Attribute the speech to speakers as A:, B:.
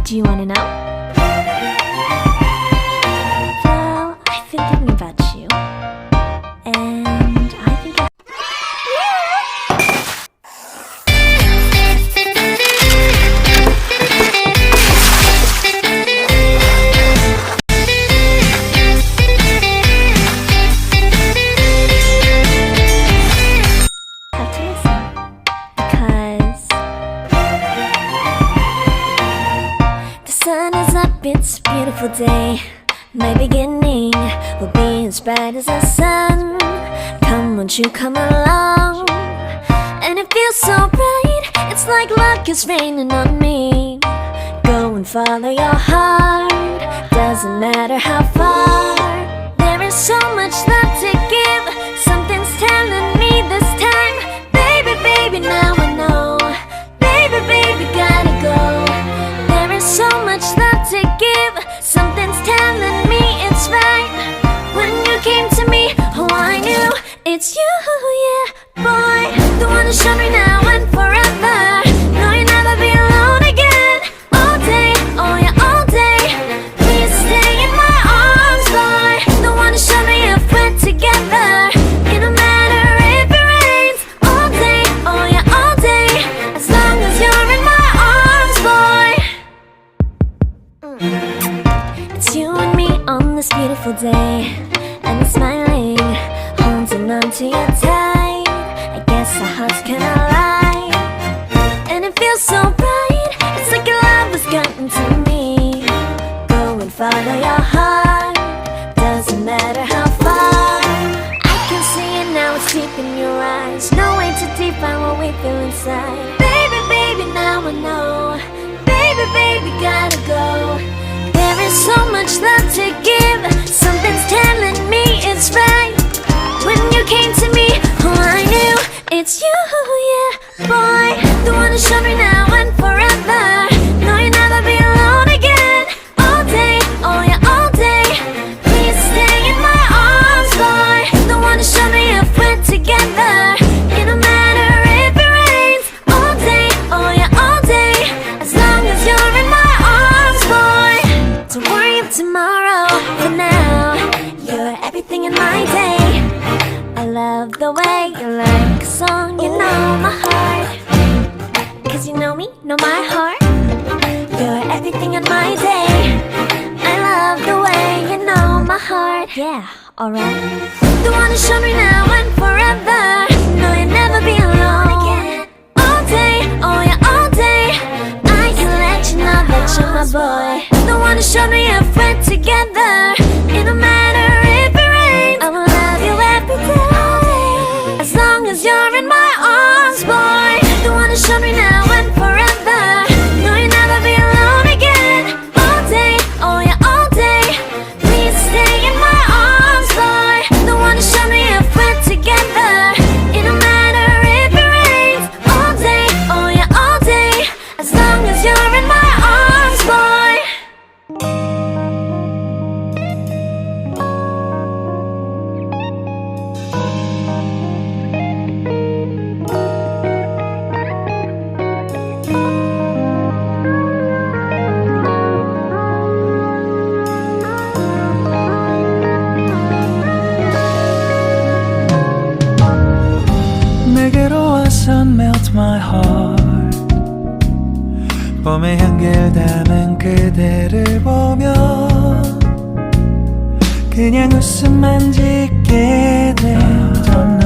A: Do you want to know? Well, I've been thinking about you, and I think I... have to listen, because the sun is up, it's a beautiful day. My beginning will be as bright as the sun. Come, won't you come along? And it feels so bright, it's like luck is raining on me. Go and follow your heart, doesn't matter how far. There is so much love to give, something's telling me this time. Baby, baby, now I know. Baby, baby, gotta go. There is so much love to give, something's telling me it's right. When you came to me, oh I knew it's you, yeah, boy. The one who showed me now and forever. No, you'll never be alone again. All day, oh yeah, all day. Please stay in my arms, boy. The one who showed me if we're together. It don't matter if it rains. All day, oh yeah, all day. As long as you're in my arms, boy. It's you and me on this beautiful day, and I'm smiling, holding on to you tight. I guess our hearts can align, and it feels so bright. It's like your love has gotten to me. Go and follow your heart, doesn't matter how far. I can see it now, it's deep in your eyes. No way to define what we feel inside. Baby, baby, now I know. Baby, baby, gotta go. There is so much love to give, something's telling me it's right. When you came to me, oh I knew it's you, yeah, boy. The one who showed me now and forever. No, you'll never be alone again. All day, oh yeah, all day. Please stay in my arms, boy. The one who showed me if we're together. It don't matter if it rains. All day, oh yeah, all day. As long as you're in my arms, boy. Don't worry of tomorrow, for now you're everything in my day. I love the way you like a song, you know my heart. Cause you know me, know my heart. You're everything in my day. I love the way you know my heart. Yeah, alright. The one who showed me now and forever. No, you'll never be alone again. All day, oh yeah, all day. I can let you know that you're my boy. The one who showed me if we're together. It don't matter if it rains. I will love you every day. As long as you're in my arms, boy. The one who showed me now and forever. No, you'll never be alone again. All day, oh yeah, all day. Please stay in my arms, boy. The one who showed me if we're together. It don't matter if it rains. All day, oh yeah, all day. As long as you're in my arms, boy.
B: 내게로 와서 melt my heart. 봄의 향기를 담은 그대를 보며 그냥 웃음만 짓게 돼.